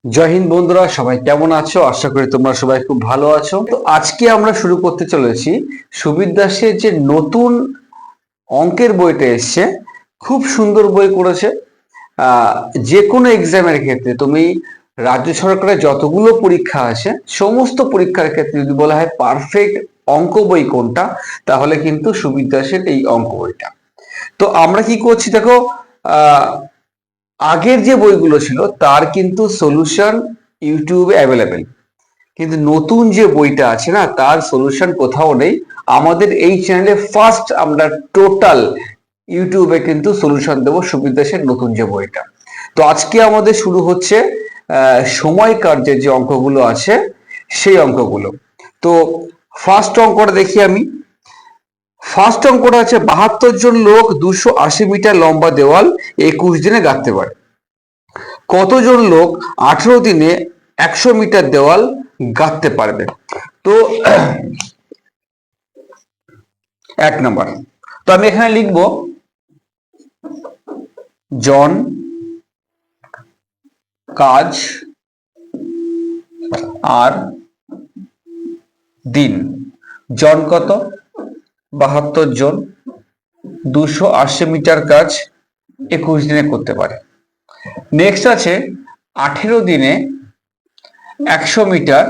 জয় হিন্দ বন্ধুরা, সবাই কেমন আছো? আশা করি তোমরা সবাই খুব ভালো আছো। তো আজকে আমরা শুরু করতে চলেছি সুবীর দাসের যে নতুন অঙ্কের বইটা এসছে। খুব সুন্দর বই করেছে। যে কোনো এক্সামের ক্ষেত্রে তুমি রাজ্য সরকারের যতগুলো পরীক্ষা আছে সমস্ত পরীক্ষার ক্ষেত্রে যদি বলা হয় পারফেক্ট অঙ্ক বই কোনটা, তাহলে কিন্তু সুবীর দাসের এই অঙ্ক বইটা। তো আমরা কি করছি দেখো, আহ আগের যে বইগুলো ছিল তার কিন্তু সলিউশন ইউটিউবে অ্যাভেলেবেল, কিন্তু নতুন যে বইটা আছে না, তার সলিউশন কোথাও নেই। আমাদের এই চ্যানেলে ফার্স্ট আমরা টোটাল ইউটিউবে কিন্তু সলিউশন দেবো সুবীর দাসের নতুন যে বইটা। তো আজকে আমাদের শুরু হচ্ছে সময় কার্যের যে অঙ্কগুলো আছে সেই অঙ্কগুলো। তো ফার্স্ট অঙ্কটা দেখি আমি। ফার্স্ট অঙ্কটা আছে 72 জন লোক 280 মিটার লম্বা দেওয়াল 21 দিনে গাঁথতে পারে। কতজন লোক 18 দিনে 100 মিটার দেওয়াল গাঁথতে পারবে? তো এক নম্বর, তো আমি এখানে লিখব জন, কাজ আর দিন। জন কত? 72 জন, 280 মিটার কাজ 21 দিনে করতে পারে। নেক্সট আছে 18 দিনে 100 মিটার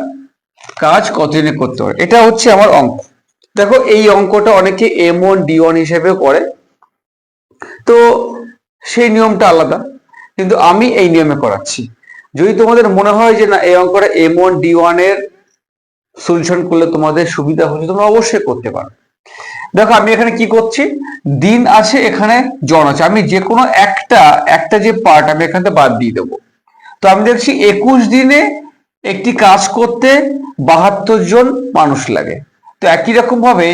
কাজ কতদিনে করতে পারে। এটা হচ্ছে আমার অঙ্ক। দেখো, এই অঙ্কটা অনেকে M1 D1 হিসেবেও করে, তো সেই নিয়মটা আলাদা, কিন্তু আমি এই নিয়মে করাচ্ছি। যদি তোমাদের মনে হয় যে না, এই অঙ্কটা M1 D1 এর সলিউশন করলে তোমাদের সুবিধা হচ্ছে, তোমরা অবশ্যই করতে পারো। দেখো, আমি এখানে কি করছি, দিন আছে, এখানে জন আছে, আমি যে কোনো একটা একটা যে পার্ট আমি এখান থেকে বাদ দিয়ে দেবো। তো আমি দেখছি 21 দিনে একটি কাজ করতে 72 জন মানুষ লাগে। তো একই রকম ভাবে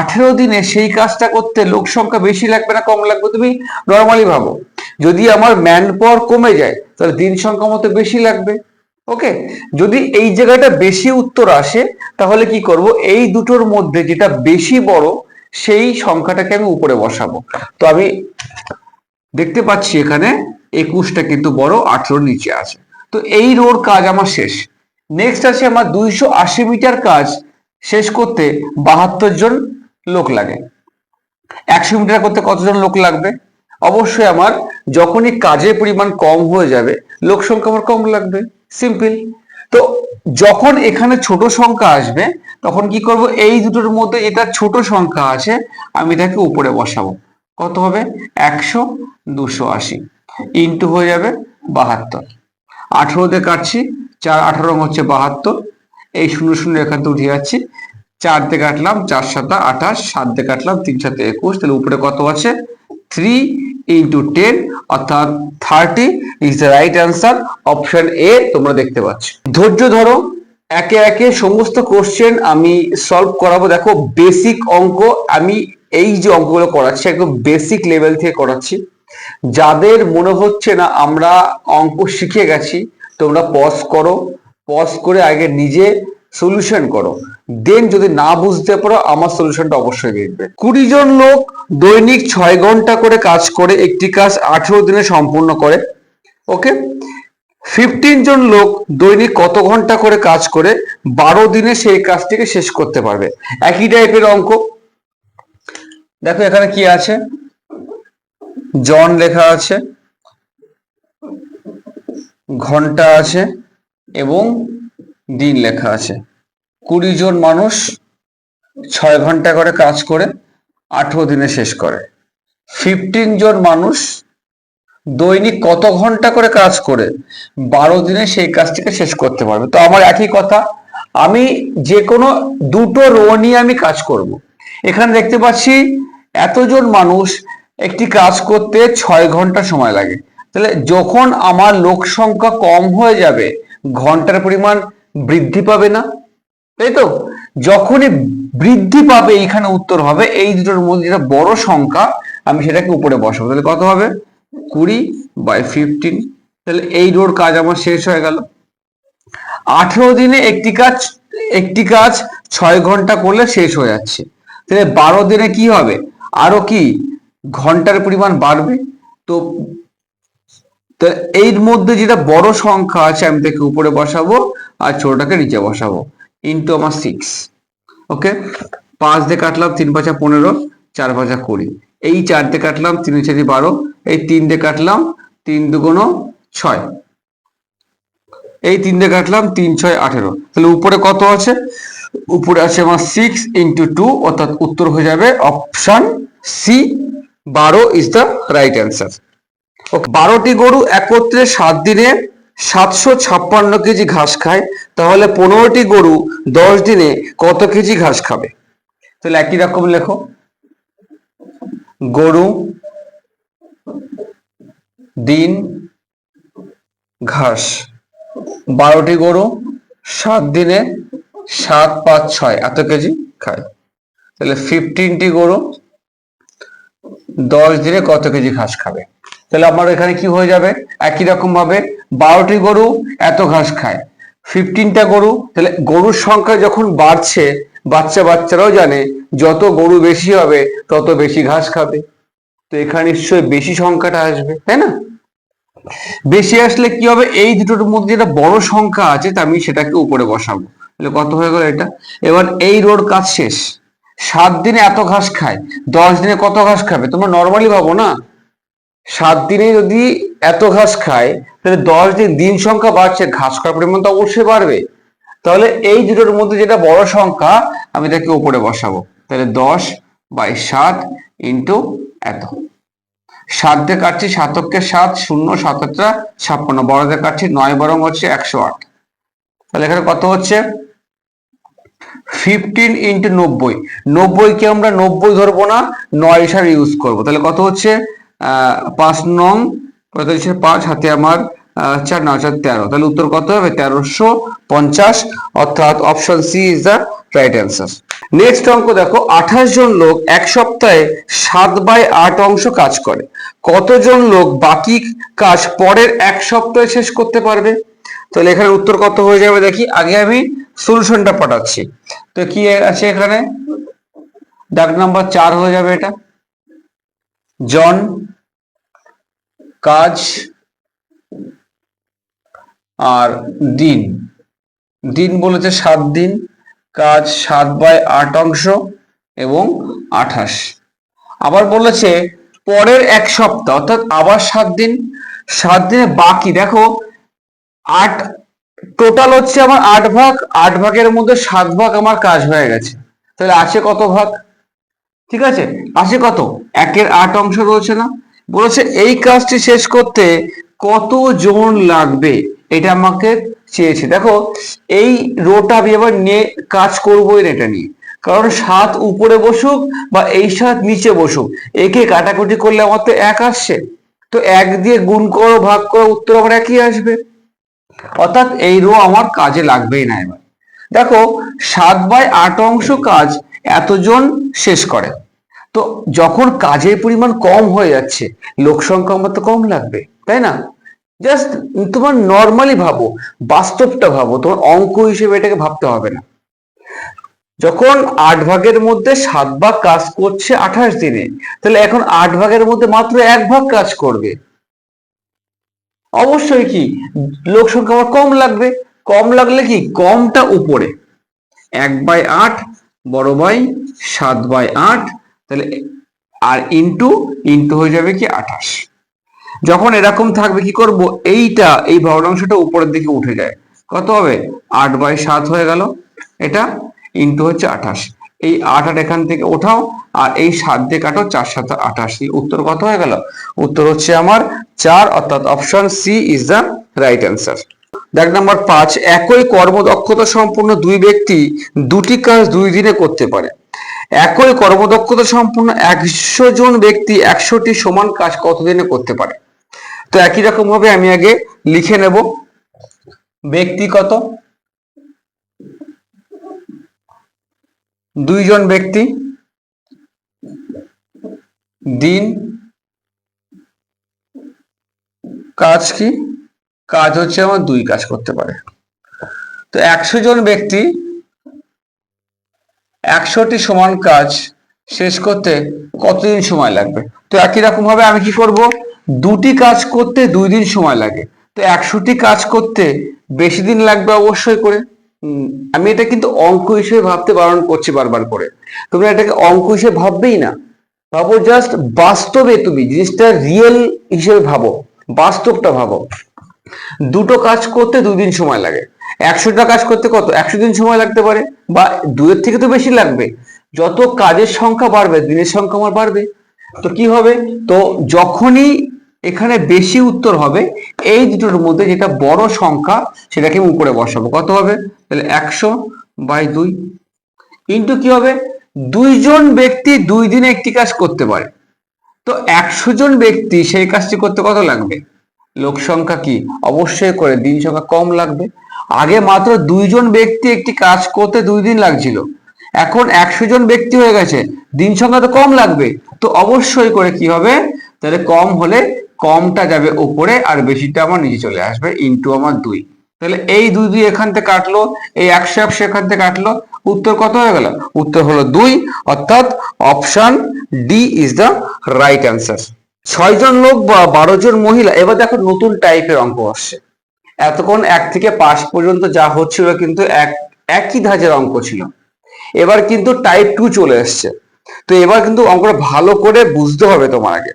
18 দিনে সেই কাজটা করতে লোক সংখ্যা বেশি লাগবে না কম লাগবে? তুমি নর্মালি ভাবো, যদি আমার ম্যান পাওয়ার কমে যায় তাহলে দিন সংখ্যা মতো বেশি লাগবে। ওকে, যদি এই জায়গাটা বেশি উত্তর আসে তাহলে কি করব, এই দুটোর মধ্যে যেটা বেশি বড় সেই সংখ্যাটাকে আমি উপরে বসাবো। তো আমি দেখতে পাচ্ছি এখানে 21টা কিন্তু বড়, 18 নিচে আছে। তো এই রোর কাজ আমার শেষ। নেক্সট আছে আমার 280 মিটার কাজ শেষ করতে 72 জন লোক লাগে। 100 মিটার করতে কতজন লোক লাগবে? অবশ্যই আমার যখনই কাজের পরিমাণ কম হয়ে যাবে লোক সংখ্যা আমার কম লাগবে, সিম্পল। তো যখন এখানে ছোট সংখ্যা আসবে তখন কি করব, এই দুটোর মধ্যে এটা ছোট সংখ্যা আছে আমি এটাকে উপরে বসাবো। কত হবে? 100 280 ইন্টু হয়ে যাবে 72। 18 দিয়ে কাটছি, 4 18 হচ্ছে 72, এই শূন্য শূন্য এখান থেকে উঠে যাচ্ছি। 4 দিয়ে কাটলাম, 4 7 28, 7 দিয়ে কাটলাম, 3 7 21, তাহলে উপরে কত আছে? 3 ইন্টু 10, অর্থাৎ 30 is the right answer, option A তোমরা দেখতে পাচ্ছ। ধৈর্য ধরো, একে একে সমস্ত কোশ্চেন আমি সলভ করাবো। দেখো, বেসিক অঙ্ক আমি এই যে অঙ্কগুলো করাচ্ছি একদম বেসিক লেভেল থেকে করাচ্ছি। যাদের মনে হচ্ছে না আমরা অঙ্ক শিখে গেছি, তোমরা পজ করো, পজ করে আগে নিজে সলিউশন করো, দেন যদি না বুঝতে পারো আমার সলিউশনটা অবশ্যই দেখবে। 20 জন লোক দৈনিক 6 ঘন্টা করে কাজ করে একটি কাজ 18 দিনে সম্পূর্ণ করে। ওকে, 15 জন লোক দৈনিক কত ঘন্টা করে কাজ করে 12 দিনে সেই কাজটিকে শেষ করতে পারবে? একই টাইপের অঙ্ক। দেখো এখানে কি আছে, জন লেখা আছে, ঘন্টা আছে এবং দিন লেখা আছে। 20 জন মানুষ 6 ঘন্টা করে কাজ করে 18 দিনে শেষ করে। 15 জন মানুষ দৈনিক কত ঘন্টা করে কাজ করে 12 দিনে সেই কাজটিকে শেষ করতে পারবে? তো আমার একই কথা, আমি যে কোনো দুটো রো নিয়ে আমি কাজ করব। এখানে দেখতে পাচ্ছি এতজন মানুষ একটি কাজ করতে 6 ঘন্টা সময় লাগে, তাহলে যখন আমার লোক সংখ্যা কম হয়ে যাবে ঘন্টার পরিমাণ বৃদ্ধি পাবে না? তাই তো, যখনই বৃদ্ধি পাবে এইখানে উত্তর হবে এই দুটোর মধ্যে যেটা বড় সংখ্যা আমি সেটাকে উপরে বসাবো। তাহলে কত হবে? 20/15। তাহলে এই রোর কাজ আমার শেষ হয়ে গেল। 18 দিনে একটি কাজ 6 ঘন্টা করলে শেষ হয়ে যাচ্ছে, তাহলে 12 দিনে কি হবে? আরো কি ঘন্টার পরিমাণ বাড়বে? তো তো এর মধ্যে যেটা বড় সংখ্যা আছে আমি তাকে উপরে বসাবো আর ছোটটাকে নিচে বসাবো, ইন্টু আমার 6। ওকে, 5 দিয়ে কাটলাম 3 5 15, 4 5 20, এই 4 দিয়ে কাটলাম 3 4 12, এই 3 দিয়ে কাটলাম 3 2 6, এই 3 দিয়ে কাটলাম 3 6 18। তাহলে উপরে কত আছে? উপরে আছে আমার 6 ইন্টু 2, অর্থাৎ উত্তর হয়ে যাবে option C, 12 is the right answer. Okay, 12টি গরু একত্রে 7 দিনে 756 কেজি ঘাস খায়, তাহলে 15টি গরু 10 দিনে কত কেজি ঘাস খাবে? তাহলে একই রকম লেখো, গরু দিন ঘাস, 12টি গরু 7 দিনে 7 5 6 এত কেজি খায়, তাহলে 15টি গরু 10 দিনে কত কেজি ঘাস খাবে? তাহলে আমার এখানে কি হয়ে যাবে? একই রকম ভাবে 12টি গরু এত ঘাস খায়, 15টা গরু, তাহলে গরুর সংখ্যা যখন বাড়ছে বাচ্চারাও জানে যত গরু বেশি হবে তত বেশি ঘাস খাবে, তো এখানে নিশ্চয়ই বেশি সংখ্যাটা আসবে, তাই না? বেশি আসলে কি হবে? এই দুটোর মধ্যে যেটা বড় সংখ্যা আছে তা আমি সেটাকে উপরে বসাবো, তাহলে কত হয়ে গেল এটা। এবার এই রোড কাজ শেষ, 7 দিনে এত ঘাস খায়, 10 দিনে কত ঘাস খাবে? তোমরা নর্মালি ভাবো না, 7 দিনে যদি এত ঘাস খায় তাহলে 10 দিন, দিন সংখ্যা বাড়ছে, ঘাস খাওয়ার পরিমাণ তো অবশ্যই বাড়বে। তাহলে এই দুটোর মধ্যে যেটা বড় সংখ্যা আমি তাকে উপরে বসাবো, তাহলে 10/7 ইন্টু এত। 7 দিয়ে কাটছি, 7 7, 0 7 56, বড় দিয়ে কাটছি 9 বরং হচ্ছে 108, তাহলে এখানে কত হচ্ছে? 15 ইন্টু 90, 90 কে আমরা 90 ধরবো না, 9 হিসাবে ইউজ করবো, তাহলে কত হচ্ছে? 5 নং 5 হাতে আমার 4 9 4 13, তাহলে উত্তর কত হবে? 1350, অর্থাৎ option C is the right answer. Next অঙ্ক দেখো, 28 জন লোক এক সপ্তাহে 7/8 অংশ কাজ করে, কতজন লোক বাকি কাজ পরের এক সপ্তাহে শেষ করতে পারবে? তাহলে এখানে উত্তর কত হয়ে যাবে দেখি, আগে আমি সলিউশনটা পাঠাচ্ছি। তো কি আছে এখানে? দাগ নাম্বার 4 হয়ে যাবে এটা, জন কাজ আর দিন, দিন বলেছে 7 দিন, কাজ 7/8 অংশ এবং 28। আবার বলেছে পরের এক সপ্তাহ, অর্থাৎ আবার 7 দিন, 7 দিনে বাকি দেখো 8, টোটাল হচ্ছে আমার 8 ভাগ, 8 ভাগের মধ্যে 7 ভাগ আমার কাজ হয়ে গেছে, তাহলে আছে কত ভাগ? ঠিক আছে, আছে কত? 1/8 অংশ রয়েছে না? বলেছে এই কাজটি শেষ করতে কত জন লাগবে, এটা আমাকে চেয়েছে। দেখো এই রোটা আমি এবার নিয়ে কাজ করবোই না এটা নিয়ে, কারণ 7 উপরে বসুক বা এই 7 নিচে বসুক, একে কাটাকুটি করলে আমার তো 1 আসছে, তো 1 দিয়ে গুণ করো ভাগ করো, উত্তর আমার একই আসবে, অর্থাৎ এই রো আমার কাজে লাগবেই না। এবার দেখো 7/8 অংশ কাজ এতজন শেষ করে, তো যখন কাজের পরিমাণ কম হয়ে যাচ্ছে লোক সংখ্যা আমার তো কম লাগবে, তাই না? জাস্ট তোমার নর্মালি ভাবো, বাস্তবটা ভাবো, তোমার অঙ্ক হিসেবে এটাকে ভাবতে হবে না। যখন 8 ভাগের মধ্যে 7 ভাগ কাজ করছে 28 দিনে, তাহলে এখন 8 ভাগের মধ্যে মাত্র 1 ভাগ কাজ করবে, অবশ্যই কি লোক সংখ্যা আমার কম লাগবে, কম লাগলে কি কমটা উপরে, 1/8 বড় বাই 7/8, তাহলে আর ইন্টু ইন্টু হয়ে যাবে কি 28। যখন এরকম থাকবে কি করব, এইটা এই ভগ্নাংশটা উপরের দিকে উঠে যায়, কত হবে? 8/7 হয়ে গেল, এটা ইন্টু হচ্ছে 28, এই 8 এখান থেকে ওঠাও আর এই 7 দিয়ে কাটো, 4 7 28, উত্তর কত হয়ে গেল? উত্তর হচ্ছে আমার 4, অর্থাৎ option C is the right answer. দেখ নাম্বার 5, একই কর্মদক্ষতা সম্পন্ন দুই ব্যক্তি দুটি কাজ 2 দিনে করতে পারে, একই কর্মদক্ষতা সম্পন্ন 100 জন ব্যক্তি 100টি সমান কাজ কত দিনে করতে পারে? তো একই রকম ভাবে আমি আগে লিখে নেব, ব্যক্তি কত? 2 জন ব্যক্তি, দিন, কাজ কি? কাজ হচ্ছে আমার 2 কাজ করতে পারে, তো 100 জন ব্যক্তি 100টি সমান কাজ শেষ করতে কতদিন সময় লাগবে? তো একই রকম ভাবে আমি কি করব, দুটি কাজ করতে 2 দিন সময় লাগে, তো 100টি কাজ করতে বেশি দিন লাগবে অবশ্যই করে। আমি এটা কিন্তু অঙ্ক হিসেবে ভাবতে বারণ করছি বারবার করে, তোমরা এটাকে অঙ্ক হিসেবে ভাববেই না, ভাবো জাস্ট বাস্তবে, তুমি জিনিসটা রিয়েল হিসেবে ভাবো, বাস্তবটা ভাবো। দুটো কাজ করতে 2 দিন সময় লাগে, 100টা কাজ করতে কত 100 দিন সময় লাগতে পারে, বা 2-এর থেকে তো বেশি লাগবে। যত কাজের সংখ্যা বাড়বে দিনের সংখ্যা আমার বাড়বে। তো কি হবে, তো যখনই এখানে বেশি উত্তর হবে এই দুটোর মধ্যে যেটা বড় সংখ্যা সেটাকে আমি উপরে বসাবো, কত হবে তাহলে 100/2 ইন্টু কি হবে, 2জন ব্যক্তি 2 দিনে একটি কাজ করতে পারে, তো 100 জন ব্যক্তি সেই কাজটি করতে কত লাগবে, লোক সংখ্যা কি অবশ্যই করে দিন সংখ্যা কম লাগবে। আগে মাত্র 2জন ব্যক্তি একটি কাজ করতে 2 দিন লাগছিল, এখন 100 জন ব্যক্তি হয়ে গেছে, দিন সংখ্যা তো কম লাগবে, তো অবশ্যই করে কি হবে, তাহলে কম হলে কমটা যাবে উপরে আর বেশিটা আমার নিচে চলে আসবে, ইন্টু আমার 2। তাহলে এই 2 এখান থেকে কাটলো, এই 100 এখান থেকে কাটলো, উত্তর কত হয়ে গেল, উত্তর হলো 2, অর্থাৎ option D is the right answer. 6জন লোক বা 12জন মহিলা। এবার দেখো নতুন টাইপের অঙ্ক আসছে, এতক্ষণ 1 থেকে 5 পর্যন্ত যা হচ্ছিল কিন্তু একই ধাঁচের অঙ্ক ছিল, এবার কিন্তু টাইপ 2 চলে এসছে। তো এবার কিন্তু অঙ্কটা ভালো করে বুঝতে হবে তোমার আগে।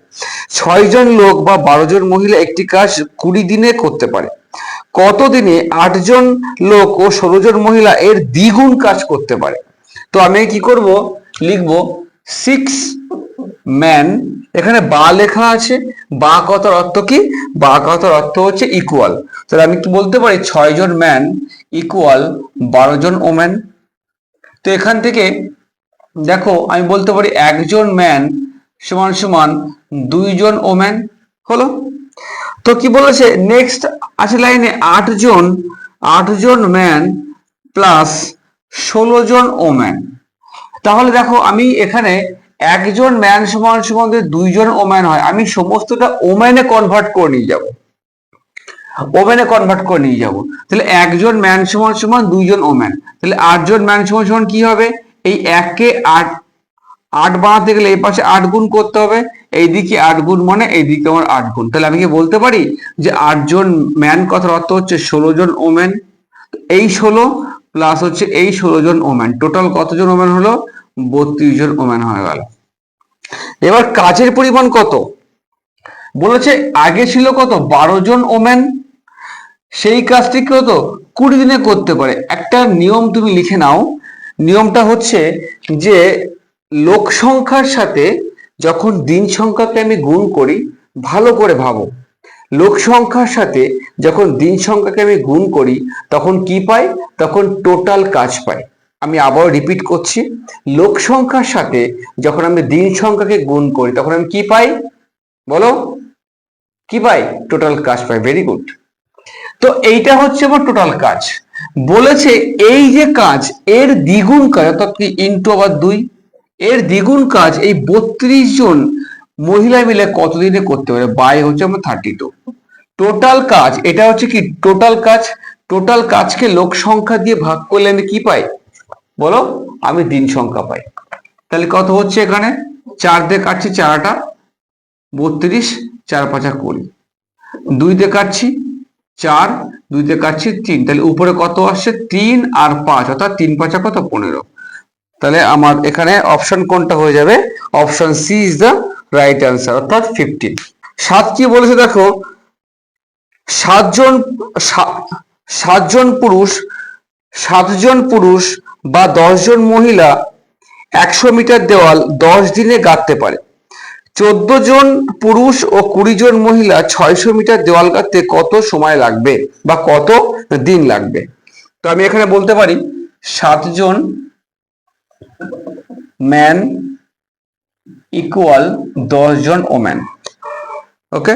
6জন লোক বা 12জন মহিলা একটি কাজ 20 দিনে করতে পারে, কত দিনে 8জন লোক ও 16জন মহিলা এর দ্বিগুণ কাজ করতে পারে। তো আমি কি করব, লিখবো 6 ম্যান, এখানে বা লেখা আছে, বা কথার অর্থ কি, বা কথার অর্থ হচ্ছে ইকুয়াল, তাহলে আমি কি বলতে পারি 6জন ম্যান ইকুয়াল 12জন ওমেন। তো এখান থেকে দেখো আমি বলতে পারি 1জন ম্যান সমান সমান 2জন ওমেন হলো। তো কি বলেছে নেক্সট আছে লাইনে 8জন ম্যান প্লাস 16জন ওমেন। তাহলে দেখো আমি এখানে 1জন ম্যান সমান সমান 2জন ওমেন হয়, আমি সমস্তটা ওমেনে কনভার্ট করে নিয়ে যাব, ওমেনে কনভার্ট করে নিয়ে যাব। তাহলে 1জন ম্যান সমান সমান 2জন ওমেন, তাহলে 8জন ম্যান সমান সমান কি হবে, এই 1কে 8 বানাতে গেলে এই পাশে 8 গুণ করতে হবে, এইদিকে 8 গুণ মানে এইদিকে আমার 8 গুণ, তাহলে আমি কি বলতে পারি যে 8জন ম্যান কথার অর্থ হচ্ছে 16জন ওমেন, এই 16 প্লাস হচ্ছে এই 16জন ওমেন, টোটাল কতজন ওমেন হলো 32জন ওমেন হয়ে গেল। এবার কাজের পরিমাণ কত বলেছে, আগে ছিল কত 12জন ওমেন, সেই কাজটি কত 20 দিনে করতে পারে। একটা নিয়ম তুমি লিখে নাও, নিয়মটা হচ্ছে যে লোক সংখ্যার সাথে যখন দিন সংখ্যাকে আমি গুণ করি, ভালো করে ভাবো, লোক সংখ্যার সাথে যখন দিন সংখ্যাকে আমি গুণ করি তখন কি পাই, তখন টোটাল কাজ পাই। আমি আবার রিপিট করছি, লোক সংখ্যার সাথে যখন আমি দিন সংখ্যাকে গুণ করি তখন আমি কি পাই, বলো কি পাই, টোটাল কাজ পাই। Very good. তো এইটা হচ্ছে আমার টোটাল কাজ। বলেছে এই যে কাজ এর দ্বিগুণ কাজ, অর্থাৎ কি ইন্টু আবার 2, এর দ্বিগুণ কাজ এই 32 জন মহিলা মিলে কতদিনে করতে পারে, বাই হচ্ছে আমার 32। টোটাল কাজ এটা হচ্ছে কি টোটাল কাজ, টোটাল কাজকে লোক সংখ্যা দিয়ে ভাগ করলে আমি কি পাই বলো, আমি দিন সংখ্যা পাই। তাহলে কত হচ্ছে এখানে 4 দিয়ে কাটছি 4টা 32, 4 5 20, 2 দিয়ে কাটছি 4, 2 দিয়ে কাটছি 3, তাহলে উপরে কত আসছে 3 আর 5, অর্থাৎ 3 5 কত 15। তাহলে আমার এখানে অপশন কোনটা হয়ে যাবে, option C is the right answer, অর্থাৎ 15। 7 কি বলেছে দেখো, 7জন পুরুষ বা 10জন মহিলা 100 মিটার দেওয়াল 10 দিনে গাঁথতে পারে, 14 জন পুরুষ ও 20 জন মহিলা 600 মিটার দেওয়াল গাঁথতে কত সময় লাগবে বা কত দিন লাগবে। তো আমি এখানে বলতে পারি 7জন ম্যান ইকুয়াল 10জন ওমেন। ওকে,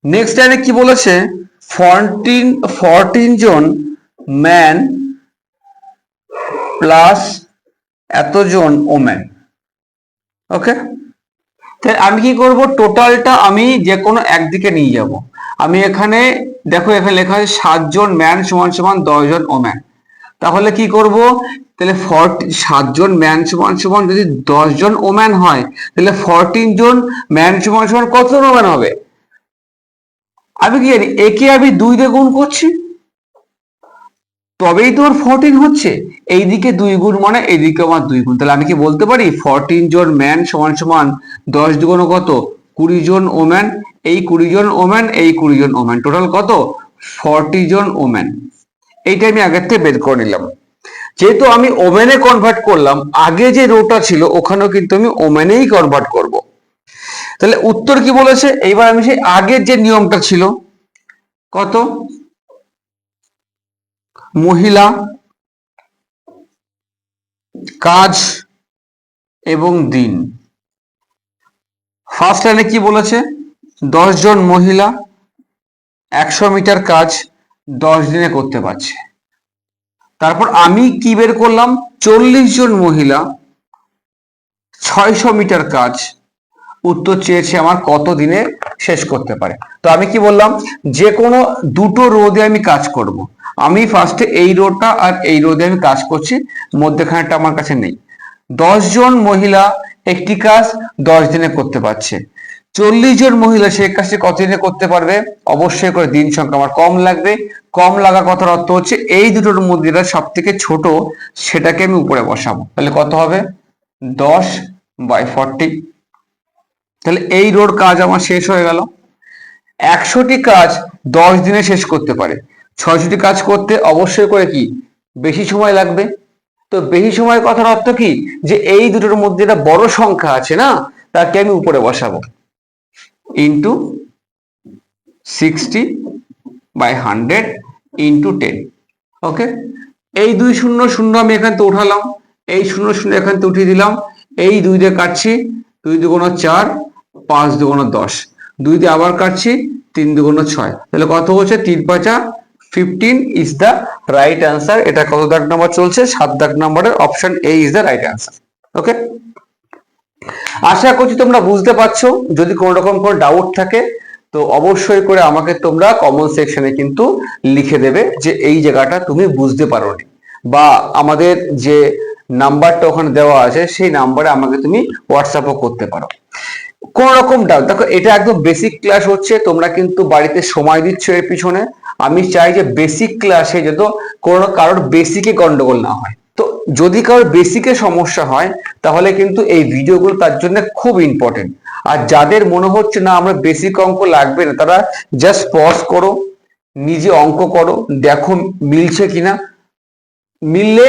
নেক্সট লাইনে কি বলেছে 14 জন ম্যান প্লাস এতজন ওমেন। ওকে, তাহলে আমি কি করব, টোটালটা আমি যে কোনো একদিকে নিয়ে যাব। আমি এখানে দেখো এখানে লেখা আছে 7জন ম্যান সমান সমান 10জন ওমেন, তাহলে কি করব, তাহলে 7 জন ম্যান সমান সমান যদি 10 জন ওম্যান হয়, তাহলে 14 জন ম্যান সমান সমান কতজন ওম্যান হবে? আমি কি জানি, একে আমি 2 দিয়ে গুণ করছি, তবেই তোর 14 হচ্ছে। এইদিকে 2 গুণ মানে এইদিকে আমার 2 গুণ, তাহলে আমি কি বলতে পারি 14 জন ম্যান সমান সমান 10 দুগুণ কত, 20 জন ওম্যান, এই 20 জন ওম্যান, এই 20 জন ওম্যান, টোটাল কত, 40 জন ওম্যান। এইটা আমি আগের থেকে বের করে নিলাম। যেহেতু আমি ওমেনে কনভার্ট করলাম, আগে যে রোটা ছিল ওখানেও কিন্তু আমি ওমেনেই কনভার্ট করব। তাহলে উত্তর কি বলেছে, এইবার আমি সেই আগের যে নিয়মটা ছিল, কত, মহিলা, কাজ এবং দিন। ফার্স্ট লাইনে কি বলেছে, 10 জন মহিলা 100 মিটার কাজ 10 দিনে করতে পারছে। তারপর আমি কি বের করলাম, 40 জন মহিলা 600 মিটার কাজ, উত্তর চেয়েছে আমার কত দিনে শেষ করতে পারে। তো আমি কি বললাম, যে কোনো দুটো রোদে আমি কাজ করব। আমি ফার্স্টে এই রোডটা আর এই রোদে আমি কাজ করছি, মধ্যখানেরটা আমার কাছে নেই। 10 জন মহিলা একটি কাজ 10 দিনে করতে পারছে, 40 জন মহিলা সেই কাজটি কত দিনে করতে পারবে, অবশ্যই করে দিন সংখ্যা আমার কম লাগবে। কম লাগা কথার অর্থ হচ্ছে এই দুটোর মধ্যে যেটা সব থেকে ছোট সেটাকে আমি উপরে বসাবো, তাহলে কত হবে 10/40। তাহলে এই রোড কাজ আমার শেষ হয়ে গেল। 100টি কাজ 10 দিনে শেষ করতে পারে, 600টি কাজ করতে অবশ্যই করে কি বেশি সময় লাগবে। তো বেশি সময় কথার অর্থ কি, যে এই দুটোর মধ্যে একটা বড় সংখ্যা আছে না, তাকে আমি উপরে বসাবো, ইন্টু 60/100 ইন্টু 10। ওকে, এই 2 শূন্য শূন্য আমি এখান থেকে উঠালাম, এই শূন্য শূন্য এখান থেকে উঠিয়ে দিলাম, এই 2 দিয়ে কাটছি, 2 দুগুণ 4, 5 দুগুণ 10, 2 দিয়ে আবার কাটছি, 3 দুগুণ 6, তাহলে কত হচ্ছে 3×5 15 ইজ দ্য রাইট অ্যান্সার। এটা কত দাগ নাম্বার চলছে, 7 দাগ নাম্বারের option A is the right answer. Okay, আশা করছি তোমরা বুঝতে পারছো। যদি কোনো রকম কোনো ডাউট থাকে তো অবশ্যই করে আমাকে তোমরা কমেন্ট সেকশনে কিন্তু লিখে দেবে যে এই জায়গাটা তুমি বুঝতে পারোনি, বা আমাদের যে নাম্বারটা ওখানে দেওয়া আছে সেই নাম্বারে আমাকে তুমি হোয়াটসঅ্যাপও করতে পারো। কোন রকম ডাউট, দেখো এটা একদম বেসিক ক্লাস হচ্ছে, তোমরা কিন্তু বাড়িতে সময় দিচ্ছ এর পিছনে। আমি চাই যে বেসিক ক্লাসে যত কোনো কারোর বেসিকে গন্ডগোল না হয়। তো যদি কারোর বেসিকে সমস্যা হয় তাহলে কিন্তু এই ভিডিওগুলো তার জন্য খুব ইম্পর্টেন্ট। আর যাদের মনে হচ্ছে না আমরা বেসিক অঙ্ক লাগবে না, তারা জাস্ট পজ করো, নিজে অঙ্ক করো, দেখো মিলছে কিনা, মিললে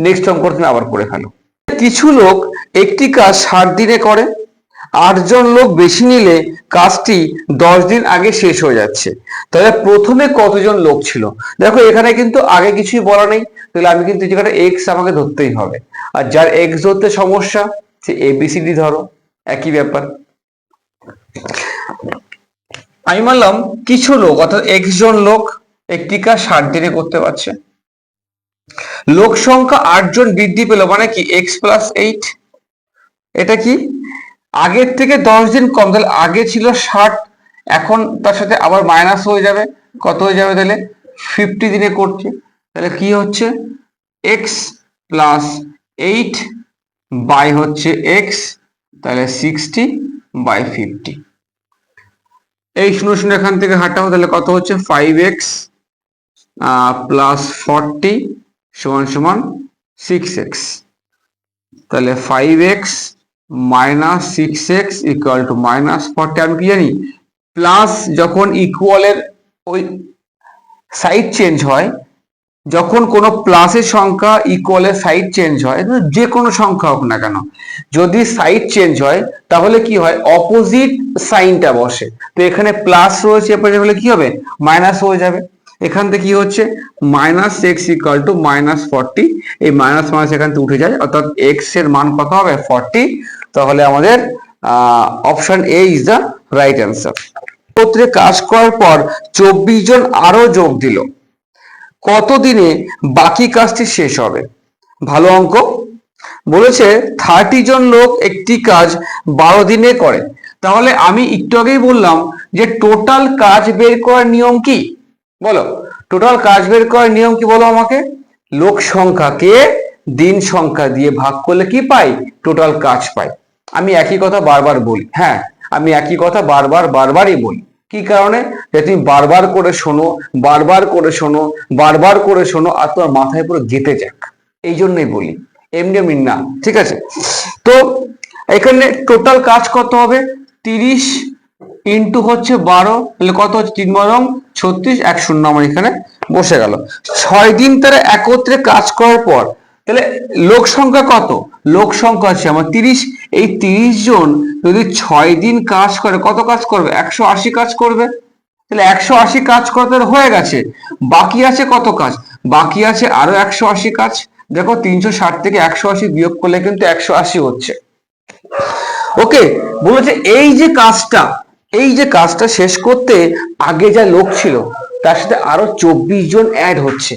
নেক্সট অঙ্ক তুমি আবার করে ফেলো। কিছু লোক একটি কাজ 60 দিনে করে, 8 জন লোক বেশি নিলে কাজটি 10 দিন আগে শেষ হয়ে যাচ্ছে। তাহলে প্রথমে কতজন লোক ছিল, দেখো এখানে কিন্তু আগে কিছুই বলা নেই, তাহলে আমি কিন্তু যেখানে এক্স আমাকে ধরতেই হবে। আর যার এক্স ধরতে সমস্যা সে এবিসিডি ধরো, একই ব্যাপার। আমি মানলাম কিছু লোক অর্থাৎ এক্স জন লোক একটি কাজ 60 দিনে করতে পারছে। লোক সংখ্যা 8 জন বৃদ্ধি পেল, মানে কি x+8। এটা কি আগের থেকে 10 দিন কম, তাহলে আগে ছিল 60, এখন তার সাথে আবার মাইনাস হয়ে যাবে, কত হয়ে যাবে তাহলে 50 দিনে করছে। তাহলে কি হচ্ছে x+8 বাই হচ্ছে x, তাহলে 60/50। এই শূন্য শূন্য এখান থেকে হাঁটাও, তাহলে কত হচ্ছে 5x + 40 = 6x। তাহলে 5x - 6x = -40। আমি কি জানি, প্লাস যখন ইকুয়ালের ওই সাইড চেঞ্জ হয়, যখন কোনো প্লাসের সংখ্যা ইকুয়ালের সাইড চেঞ্জ হয়, যে কোনো সংখ্যা হোক না কেন, যদি সাইড চেঞ্জ হয় তাহলে কি হয়, অপোজিট সাইনটা বসে। তো এখানে প্লাস রয়েছে, এরপরে কি হবে মাইনাস হয়ে যাবে। এখান থেকে কি হচ্ছে -x = -40, এই মাইনাস মাইনাস এখান থেকে উঠে যায়, অর্থাৎ x এর মান কত হবে 40। তাহলে আমাদের option A is the right answer. পত্রে কাজ করার পর 24 জন আরো যোগ দিল, কত দিনে বাকি কাজটি শেষ হবে? ভালো অঙ্ক বলেছে 30 জন লোক একটি কাজ 12 দিনে করে। তাহলে আমি একটু আগেই বললাম যে টোটাল কাজ বের করার নিয়ম কি, বলো টোটাল কাজ বের করার নিয়ম কি বলো আমাকে। লোক সংখ্যাকে দিন সংখ্যা দিয়ে ভাগ করলে কি পাই? টোটাল কাজ পাই। আমি একই কথা বারবার বলি, হ্যাঁ আমি একই কথা বারবারই বলি। কি কারণে? যে তুমি বারবার করে শোনো, বারবার করে শোনো, বারবার করে শোনো, আর তোমার মাথায় পুরো গেঁথে যাক, এই জন্যই বলি, এমনি এমনি না। ঠিক আছে, তো এখানে টোটাল কাজ কত হবে? 30 ইন্টু হচ্ছে 12, তাহলে কত হচ্ছে? 3 × 36, 1 আমার এখানে বসে গেল। 6 দিন তারা একত্রে কাজ করার পর তাহলে লোক সংখ্যা কত? লোক সংখ্যা আছে আমার 30। এই 30 জন যদি 6 দিন কাজ করে, কত কাজ করবে? 180 কাজ করবে। তাহলে 180 কাজ করতে হয়ে গেছে, বাকি আছে কত কাজ? বাকি আছে আরো 180 কাজ। দেখো 360 থেকে 180 বিয়োগ করলে কিন্তু 180 হচ্ছে। ওকে, বলেছে এই যে কাজটা শেষ করতে আগে যা লোক ছিল তার সাথে আরো 24 জন অ্যাড হচ্ছে।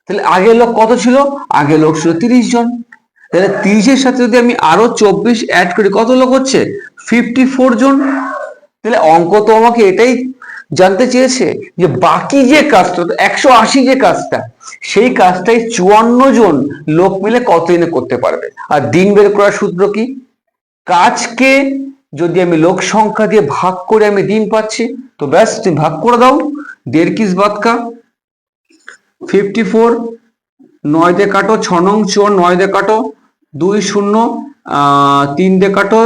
তাহলে আগের লোক কত ছিল? আগের লোক ছিল 30 জন। তাহলে 30 এর সাথে যদি আমি আরো 24 অ্যাড করি, কত লোক হচ্ছে? 54 জন। তাহলে অঙ্ক তো আমাকে এটাই জানতে চেয়েছে যে বাকি যে কাজটা 180 যে কাজটা, সেই কাজটাই 54 জন লোক মিলে কত দিনে করতে পারবে। আর দিন বের করার সূত্র কি? কাজকে যদি আমি লোক সংখ্যা দিয়ে ভাগ করে আমি দিন পাচ্ছি, তো ব্যাস তুমি ভাগ করে দাও। 1.5 কিস বাদ কা 54, 9 দিয়ে কাটো, 6 নং 4, 9 দিয়ে কাটো, 2 0, 3 দিয়ে কাটো,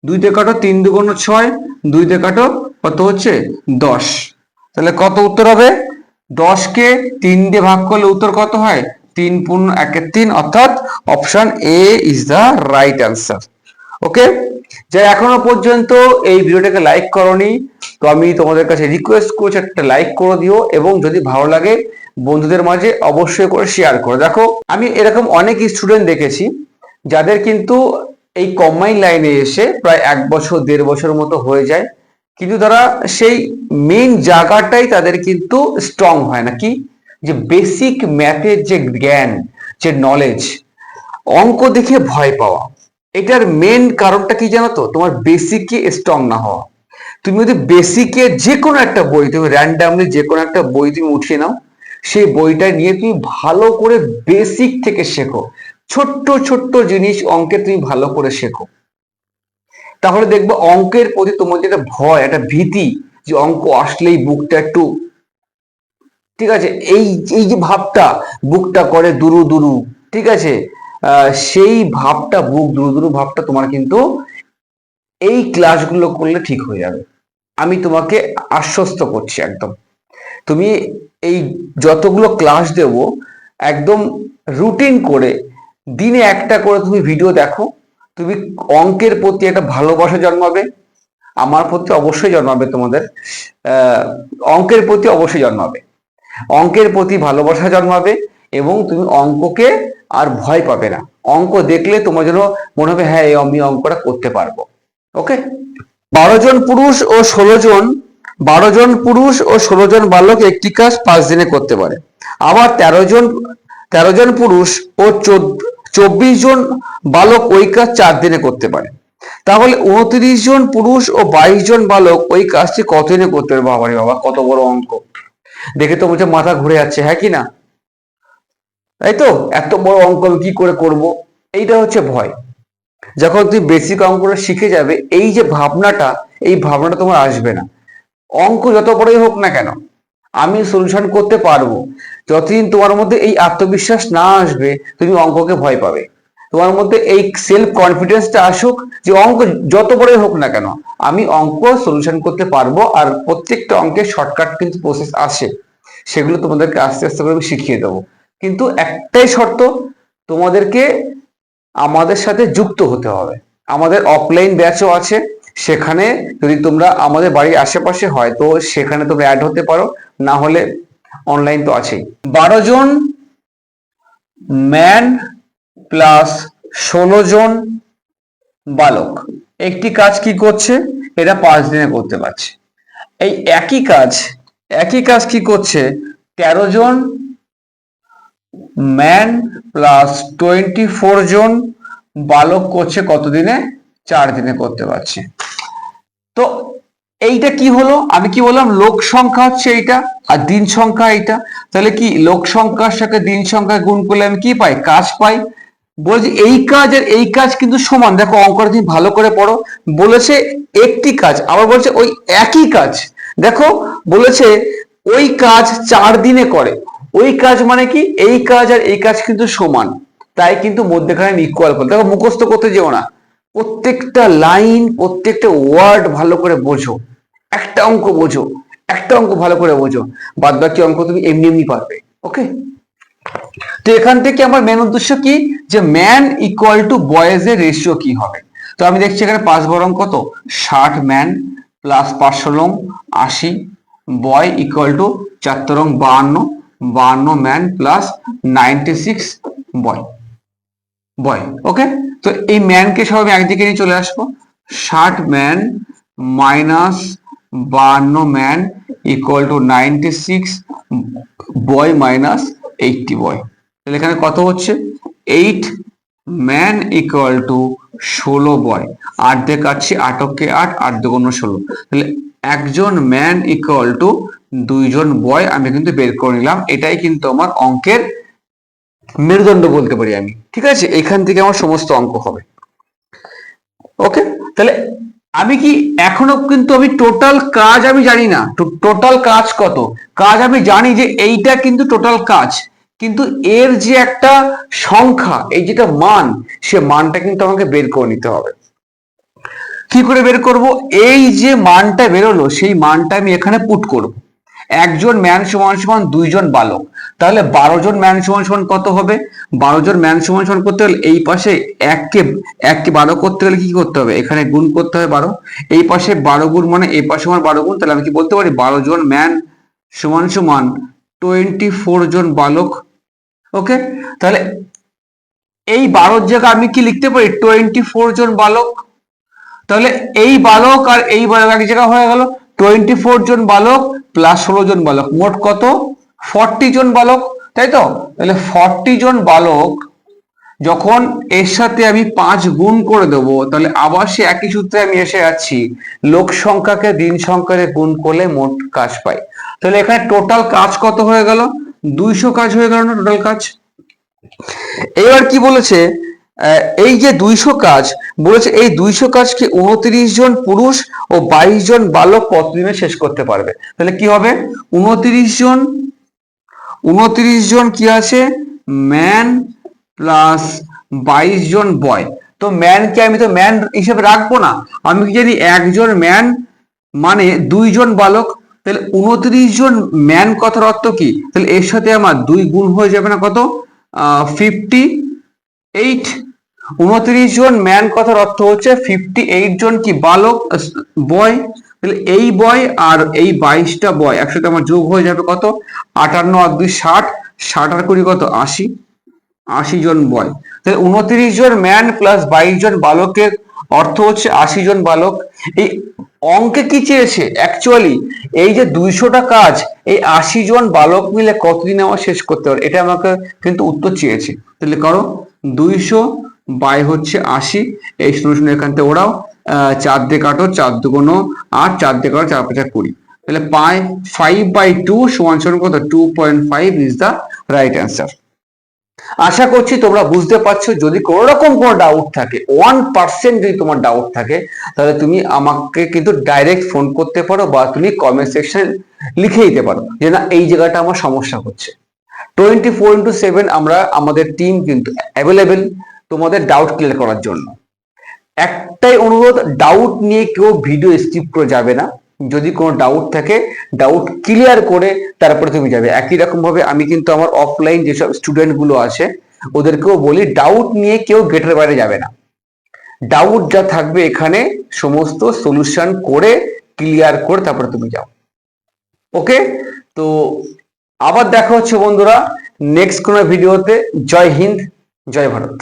2 দিয়ে কাটো, 3 2 6, 2 দিয়ে কাটো, কত হচ্ছে? 10। তাহলে কত উত্তর হবে? 10 কে 3 দিয়ে ভাগ করলে উত্তর কত হয়? 3 × 1 = 3, অর্থাৎ option A is the right answer. Okay, যারা এখনো পর্যন্ত এই ভিডিওটাকে লাইক করনি, তো আমি তোমাদের কাছে রিকোয়েস্ট করছি একটা লাইক করে দিও, এবং যদি ভালো লাগে বন্ধুদের মাঝে অবশ্যই করে শেয়ার করো। দেখো আমি এরকম অনেক স্টুডেন্ট দেখেছি যাদের কিন্তু এই কম্বাইন লাইনে এসে প্রায় 1 বছর 1.5 বছর মতো হয়ে যায়, কিন্তু তারা সেই মেইন জায়গাটাই তাদের কিন্তু স্ট্রং হয় না। কি? যে বেসিক ম্যাথের যে জ্ঞান, যে নলেজ, অঙ্ক দেখে ভয় পাওয়া। এটার মেন কারণটা কি জানো তো? তোমার বেসিকে স্ট্রং না হওয়া। তুমি যদি বেসিকে যে কোনো একটা বই, তুমি র্যান্ডামলি যে কোনো একটা বই তুমি উঠিয়ে নাও, সেই বইটা নিয়ে তুমি ভালো করে বেসিক থেকে শেখো, ছোট্ট ছোট্ট জিনিস অঙ্কে তুমি ভালো করে শেখো, তাহলে দেখবো অঙ্কের প্রতি তোমার যেটা ভয়, একটা ভীতি, যে অঙ্ক আসলেই বুকটা একটু, ঠিক আছে, এই এই যে ভাবটা বুকটা করে দুরু দুরু, ঠিক আছে, সেই ভাবটা, বুক দুরু দুরু ভাবটা তোমার কিন্তু এই ক্লাসগুলো করলে ঠিক হয়ে যাবে। আমি তোমাকে আশ্বস্ত করছি একদম। তুমি এই যতগুলো ক্লাস দেব একদম রুটিন করে দিনে একটা করে তুমি ভিডিও দেখো, তুমি অঙ্কের প্রতি একটা ভালোবাসা জন্মাবে, আমার প্রতি অবশ্যই জন্মাবে, তোমাদের অঙ্কের প্রতি অবশ্যই জন্মাবে, অঙ্কের প্রতি ভালোবাসা জন্মাবে, এবং তুমি অঙ্ককে আর ভয় পাবে না। অঙ্ক দেখলে তোমার জন্য মনে হবে হ্যাঁ আমি অঙ্কটা করতে পারবো। ওকে, 12 জন পুরুষ ও 16 জন 12 জন পুরুষ ও 16 জন বালক একটি কাজ 5 দিনে করতে পারে। আবার 13 জন পুরুষ ও 24 জন বালক ওই কাজ 4 দিনে করতে পারে। তাহলে 29 জন পুরুষ ও 22 জন বালক ওই কাজটি কত দিনে করতে পারে? বাবারে বাবা, কত বড় অঙ্ক! দেখে তো মুঝে মাথা ঘুরে যাচ্ছে, হ্যাঁ কি না? তাই তো, এত বড় অঙ্ক আমি কি করে করব? এইটা হচ্ছে ভয়। যখন তুমি বেসিক অঙ্কটা শিখে যাবে, এই যে ভাবনাটা, এই ভাবনাটা তোমার আসবে না। অঙ্ক যত বড়ই হোক না কেন, আমি সলিউশন করতে পারবো। যতদিন তোমার মধ্যে এই আত্মবিশ্বাস না আসবে, তুমি অঙ্ককে ভয় পাবে। তোমার মধ্যে এই সেলফ কনফিডেন্সটা আসুক যে অঙ্ক যত বড়ই হোক না কেন, আমি অঙ্ক সলিউশন করতে পারবো। আর প্রত্যেকটা অঙ্কের শর্টকাট কিন্তু প্রসেস আছে, সেগুলো তোমাদেরকে আস্তে আস্তে করে আমি শিখিয়ে দেবো। কিন্তু একটাই শর্ত, তোমাদেরকে আমাদের সাথে যুক্ত হতে হবে। আমাদের অফলাইন ব্যাচও আছে, সেখানে যদি তোমরা আমাদের বাড়ির আশেপাশে হয় তো সেখানে তোমরা অ্যাড হতে পারো, না হলে অনলাইন তো আছেই। 12 জন ম্যান প্লাস 16 জন বালক একটি কাজ কি করছে? এটা 5 দিনে করতে পারছে। এই একই কাজ কি করছে? 13 জন ম্যান প্লাস 24 জন বালক করছে কত দিনে? 4 দিনে করতে পারছে। তো এইটা কি হলো? আমি কি বললাম? লোক সংখ্যা হচ্ছে এইটা, আর দিন সংখ্যা এটা, তাহলে কি লোক সংখ্যার সাথে দিন সংখ্যা গুণ করলে আমি কি পাই? কাজ পাই। বলছি এই কাজ আর এই কাজ কিন্তু সমান। দেখো অঙ্কটা তুমি ভালো করে পড়ো। বলেছে একটি কাজ, আবার বলছে ওই একই কাজ। দেখো বলেছে ওই কাজ 4 দিনে করে। ওই কাজ মানে কি? এই কাজ আর এই কাজ কিন্তু সমান, তাই কিন্তু মধ্যেখানে আমি ইকুয়াল করলাম। দেখো মুখস্থ করতে যেও না, প্রত্যেকটা লাইন প্রত্যেকটা ওয়ার্ড ভালো করে বোঝো। একটা অঙ্ক বোঝো, একটা অঙ্ক ভালো করে বোঝো, বাদ বাকি অঙ্ক তুমি এমনি এমনি পারবে। ওকে, তো এখান থেকে আমার মেন উদ্দেশ্য কি, যে ম্যান ইকুয়াল টু বয়েজ এর রেশিও কি হবে। তো আমি দেখছি এখানে 5 বরং কত 60 man plus 5 ষোলং 80 boy equal to 4 wrong 52 man plus 96 বয় বয়। ওকে, তো এই ম্যানকে সব আমি একদিকে নিয়ে চলে আসবো। 60 man minus 52 man equal to 96 boy minus 80 বয়। তাহলে এখানে কত হচ্ছে? 8 ম্যান ইকুয়াল টু 16 বয়। 8 দিয়ে কাটছি, 8 কে 8, 8 দুগুণ 16। তাহলে একজন ম্যান ইকুয়াল টু 2 জন বয় আমি কিন্তু বের করে নিলাম। এটাই কিন্তু আমার অঙ্কের মেরুদণ্ড বলতে পারি আমি। ঠিক আছে, এখান থেকে আমার সমস্ত অঙ্ক হবে। ওকে, তাহলে আমি কি এখনো কিন্তু আমি টোটাল কাজ আমি জানি না। টোটাল কাজ কত? কাজ আমি জানি যে এইটা কিন্তু টোটাল কাজ, কিন্তু এর যে একটা সংখ্যা, এই যেটা মান, সে মানটা কিন্তু আমাকে বের করে নিতে হবে। কি করে বের করব? এই যে মানটা বেরোলো সেই মানটা আমি এখানে পুট করব। একজন ম্যান সমান সমান 2 জন বালক, তাহলে 12 জন ম্যান সমান সমান কত হবে? 12 জন ম্যান সমান সমান করতে হলে এই পাশে এককে 12 করতে হলে কি করতে হবে? এখানে গুণ করতে হবে 12। এই পাশে 12 গুণ মানে এই পাশে আমার 12 গুণ, তাহলে আমি কি বলতে পারি 12 জন ম্যান সমান সমান 24 জন বালক। ওকে, তাহলে এই 12 জায়গায় আমি কি লিখতে পারি? 24 জন বালক। তাহলে এই বালক আর এই বালক এক জায়গা হয়ে গেল। 24 জন বালক প্লাস 16 জন বালক, মোট কত? 40 জন বালক, তাই তো? তাহলে 40 জন বালক যখন এর সাথে আমি 5 গুণ করে দেব, তাহলে আবার সে একই সূত্রে আমি এসে যাচ্ছি, লোক সংখ্যাকে দিন সংখ্যাকে গুণ করলে মোট কাজ পাই। তাহলে এখানে টোটাল কাজ কত হয়ে গেল? 200 কাজ হয়ে গেল না টোটাল কাজ? এবার কি বলেছে? এই যে 200 কাজ বলেছে, এই 200 কাজকে 29 জন পুরুষ ও 22 জন বালক কতদিনে শেষ করতে পারবে। তাহলে কি হবে? 29 জন কি আছে? ম্যান প্লাস 22 জন বয়। তো ম্যানকে আমি তো ম্যান হিসেবে রাখবো না, আমি কি জানি একজন ম্যান মানে 2 জন বালক। তাহলে 29 জন ম্যান কথার অর্থ কি? তাহলে এর সাথে আমার 2 গুণ হয়ে যাবে না, কত? 58। 29 জন ম্যান কথার অর্থ হচ্ছে 58 জন কি বালক, বয়। তাহলে এই বয় আর এই 22টা বয় একসাথে আমার যোগ হয়ে যাবে কত? 58 আর 2 60, 60 আর 20 কত? 80 জন বয়। তাহলে 29 জন ম্যান প্লাস 22 জন বালকের অর্থ হচ্ছে 80 জন বালক। এই অঙ্কে কি চেয়েছে অ্যাকচুয়ালি? এই যে 200টা কাজ এই 80 জন বালক মিলে কতদিন আমার শেষ করতে পারে, এটা আমাকে কিন্তু উত্তর চেয়েছে। তাহলে করো 200 বাই হচ্ছে 80, এই 0 এখান থেকে ওরাও 4 দিয়ে কাটো, 4 দুগুণ 8, 4 দিয়ে কাটো 4 5 20। তাহলে 5/2 সমান সমান কত? 2.5 ইজ দা রাইট অ্যান্সার। আশা করছি তোমরা বুঝতে পারছো। যদি কোনো রকম কোনো ডাউট থাকে, 1% যদি তোমার ডাউট থাকে, তাহলে তুমি আমাকে কিন্তু ডাইরেক্ট ফোন করতে পারো বা তুমি কমেন্ট সেকশনে লিখে দিতে পারো যে না এই জায়গাটা আমার সমস্যা হচ্ছে। 24/7 আমরা আমাদের টিম কিন্তু অ্যাভেলেবেল তোমাদের ডাউট ক্লিয়ার করার জন্য। একটাই অনুরোধ, ডাউট নিয়ে কেউ ভিডিও স্কিপ করে যাবে না। যদি কোনো ডাউট থাকে ডাউট ক্লিয়ার করে তারপরে তুমি যাবে। একই রকম ভাবে আমি কিন্তু আমার অফলাইন যেসব স্টুডেন্ট গুলো আছে ওদেরকেও বলি ডাউট নিয়ে কেউ গেটের বাইরে যাবে না। ডাউট যা থাকবে এখানে সমস্ত সলিউশন করে ক্লিয়ার করে তারপরে তুমি যাও। ওকে, তো আবার দেখা হচ্ছে বন্ধুরা নেক্সট কোনো ভিডিওতে। জয় হিন্দ, জয় ভারত।